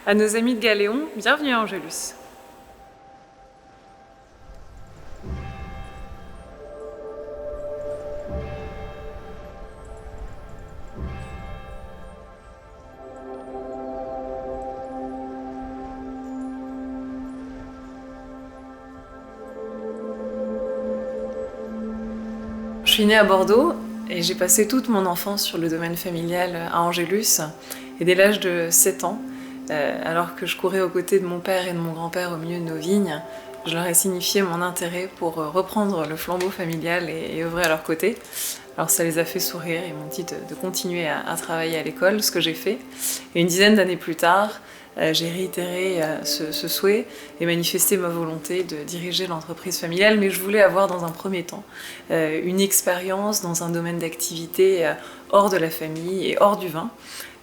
À nos amis de Galéon, bienvenue à Angelus. Je suis née à Bordeaux et j'ai passé toute mon enfance sur le domaine familial à Angelus. Et dès l'âge de 7 ans, alors que je courais aux côtés de mon père et de mon grand-père au milieu de nos vignes, je leur ai signifié mon intérêt pour reprendre le flambeau familial et œuvrer à leur côté. Alors ça les a fait sourire, ils m'ont dit de continuer à travailler à l'école, ce que j'ai fait. Et une dizaine d'années plus tard, j'ai réitéré ce souhait et manifesté ma volonté de diriger l'entreprise familiale, mais je voulais avoir dans un premier temps une expérience dans un domaine d'activité hors de la famille et hors du vin.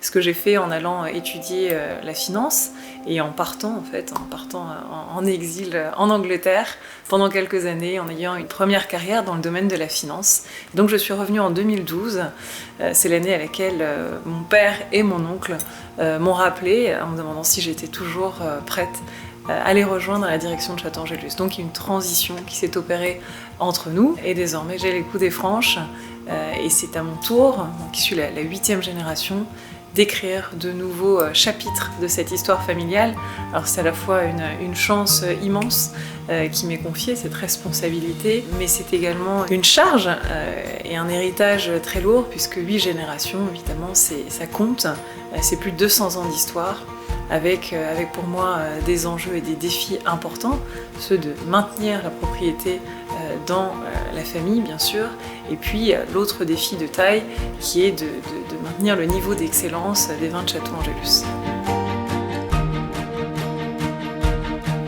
Ce que j'ai fait en allant étudier la finance et en partant en exil en Angleterre pendant quelques années, en ayant une première carrière dans le domaine de la finance. Donc je suis revenue en 2012, c'est l'année à laquelle mon père et mon oncle m'ont rappelé en me demandant si j'étais toujours prête à les rejoindre à la direction de Château-Angélus. Donc il y a une transition qui s'est opérée entre nous et désormais j'ai les coups des franches et c'est à mon tour, qui suis la 8e génération, d'écrire de nouveaux chapitres de cette histoire familiale. Alors c'est à la fois une chance immense qui m'est confiée, cette responsabilité, mais c'est également une charge et un héritage très lourd, puisque 8 générations, évidemment, ça compte. C'est plus de 200 ans d'histoire, avec pour moi des enjeux et des défis importants, ceux de maintenir la propriété dans la famille, bien sûr, et puis l'autre défi de taille qui est de maintenir le niveau d'excellence des vins de Château-Angélus.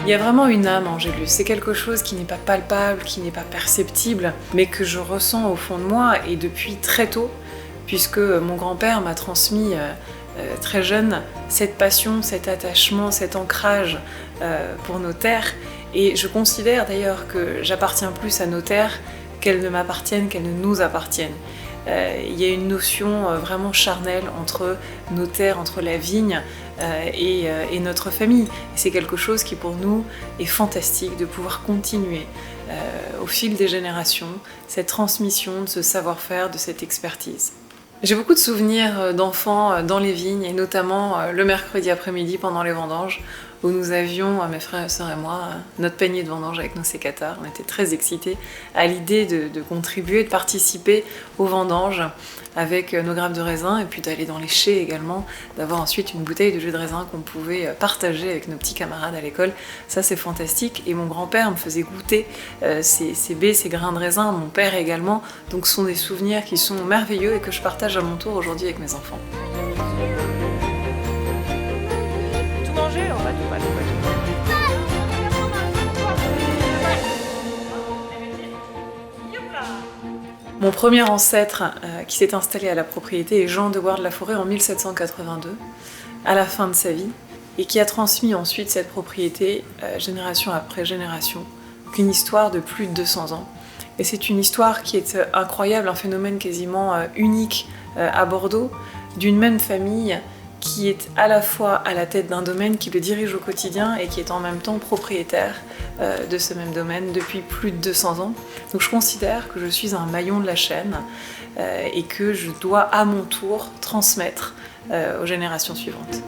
Il y a vraiment une âme Angélus, c'est quelque chose qui n'est pas palpable, qui n'est pas perceptible, mais que je ressens au fond de moi et depuis très tôt, puisque mon grand-père m'a transmis très jeune cette passion, cet attachement, cet ancrage pour nos terres. Et je considère d'ailleurs que j'appartiens plus à nos terres qu'elles ne m'appartiennent, qu'elles ne nous appartiennent. Il y a une notion vraiment charnelle entre nos terres, entre la vigne et notre famille. C'est quelque chose qui pour nous est fantastique de pouvoir continuer au fil des générations cette transmission de ce savoir-faire, de cette expertise. J'ai beaucoup de souvenirs d'enfants dans les vignes et notamment le mercredi après-midi pendant les vendanges où nous avions, mes frères et sœurs et moi, notre panier de vendanges avec nos sécateurs. On était très excités à l'idée de contribuer, de participer aux vendanges avec nos grappes de raisin et puis d'aller dans les chais également, d'avoir ensuite une bouteille de jus de raisin qu'on pouvait partager avec nos petits camarades à l'école. Ça c'est fantastique et mon grand-père me faisait goûter ces baies, ces grains de raisin, mon père également. Donc ce sont des souvenirs qui sont merveilleux et que je partage à mon tour aujourd'hui avec mes enfants. Mon premier ancêtre qui s'est installé à la propriété est Jean de Bois de la Forêt en 1782, à la fin de sa vie, et qui a transmis ensuite cette propriété génération après génération, une histoire de plus de 200 ans. Et c'est une histoire qui est incroyable, un phénomène quasiment unique à Bordeaux, d'une même famille qui est à la fois à la tête d'un domaine, qui le dirige au quotidien et qui est en même temps propriétaire de ce même domaine depuis plus de 200 ans. Donc je considère que je suis un maillon de la chaîne et que je dois à mon tour transmettre aux générations suivantes.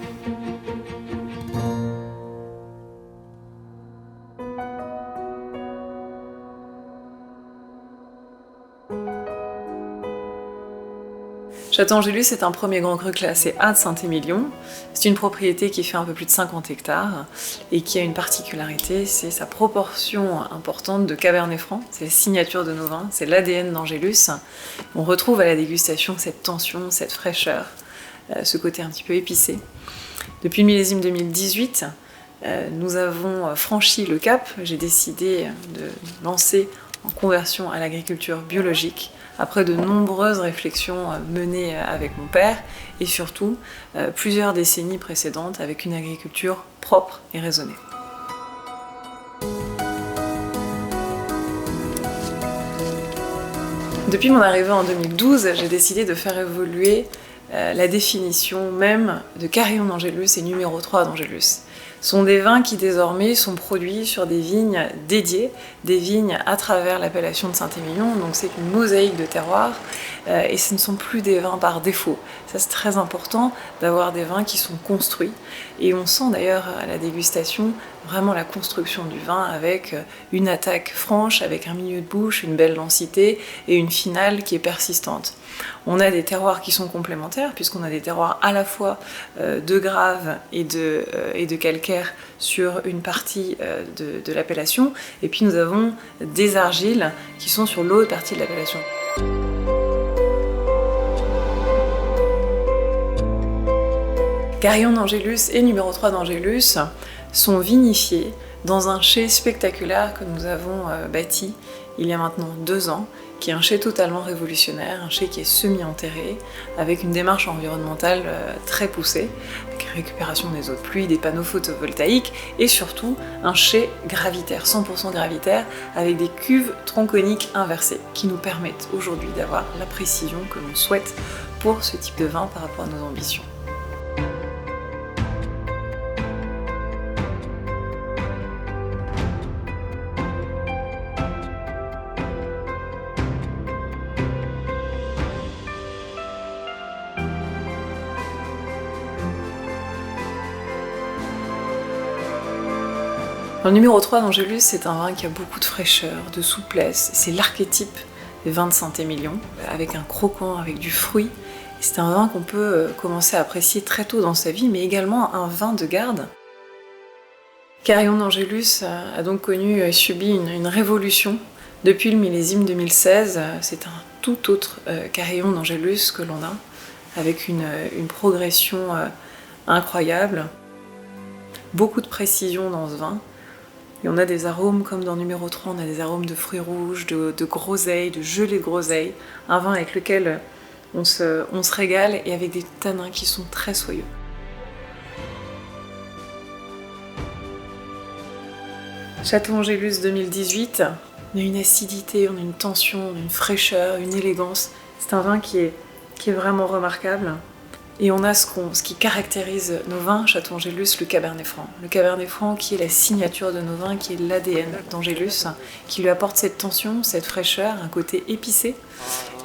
Château-Angélus est un premier grand cru classé A de Saint-Émilion. C'est une propriété qui fait un peu plus de 50 hectares et qui a une particularité, c'est sa proportion importante de Cabernet Franc. C'est la signature de nos vins, c'est l'ADN d'Angélus. On retrouve à la dégustation cette tension, cette fraîcheur, ce côté un petit peu épicé. Depuis le millésime 2018, nous avons franchi le cap. J'ai décidé de lancer en conversion à l'agriculture biologique après de nombreuses réflexions menées avec mon père et surtout plusieurs décennies précédentes avec une agriculture propre et raisonnée. Depuis mon arrivée en 2012, j'ai décidé de faire évoluer la définition même de Carillon d'Angélus et numéro 3 d'Angélus. Ce sont des vins qui désormais sont produits sur des vignes dédiées, des vignes à travers l'appellation de Saint-Émilion, donc c'est une mosaïque de terroirs, et ce ne sont plus des vins par défaut. Ça c'est très important d'avoir des vins qui sont construits, et on sent d'ailleurs à la dégustation vraiment la construction du vin avec une attaque franche, avec un milieu de bouche, une belle densité et une finale qui est persistante. On a des terroirs qui sont complémentaires puisqu'on a des terroirs à la fois de grave et de calcaire sur une partie de l'appellation, et puis nous avons des argiles qui sont sur l'autre partie de l'appellation. Carillon d'Angélus et numéro 3 d'Angélus sont vinifiés dans un chai spectaculaire que nous avons bâti il y a maintenant 2 ans, qui est un chai totalement révolutionnaire, un chai qui est semi-enterré, avec une démarche environnementale très poussée, avec récupération des eaux de pluie, des panneaux photovoltaïques, et surtout un chai gravitaire, 100% gravitaire, avec des cuves tronconiques inversées, qui nous permettent aujourd'hui d'avoir la précision que l'on souhaite pour ce type de vin par rapport à nos ambitions. Le numéro 3 d'Angélus, c'est un vin qui a beaucoup de fraîcheur, de souplesse. C'est l'archétype des vins de Saint-Émilion, avec un croquant, avec du fruit. C'est un vin qu'on peut commencer à apprécier très tôt dans sa vie, mais également un vin de garde. Carillon d'Angélus a donc connu et subi une révolution. Depuis le millésime 2016, c'est un tout autre Carillon d'Angélus que l'on a, avec une progression incroyable. Beaucoup de précision dans ce vin. Et on a des arômes comme dans numéro 3, on a des arômes de fruits rouges, de groseilles, de gelée de groseilles. Un vin avec lequel on se régale et avec des tanins qui sont très soyeux. Château Angélus 2018, on a une acidité, on a une tension, on a une fraîcheur, une élégance. C'est un vin qui est vraiment remarquable. Et on a ce qui caractérise nos vins, Château Angélus, le Cabernet Franc. Le Cabernet Franc qui est la signature de nos vins, qui est l'ADN d'Angélus, qui lui apporte cette tension, cette fraîcheur, un côté épicé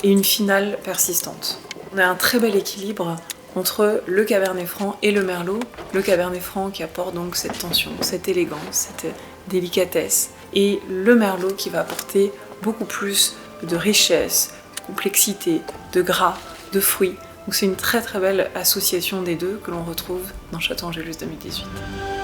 et une finale persistante. On a un très bel équilibre entre le Cabernet Franc et le Merlot. Le Cabernet Franc qui apporte donc cette tension, cette élégance, cette délicatesse, et le Merlot qui va apporter beaucoup plus de richesse, de complexité, de gras, de fruits. Donc c'est une très très belle association des deux que l'on retrouve dans Château Angélus 2018.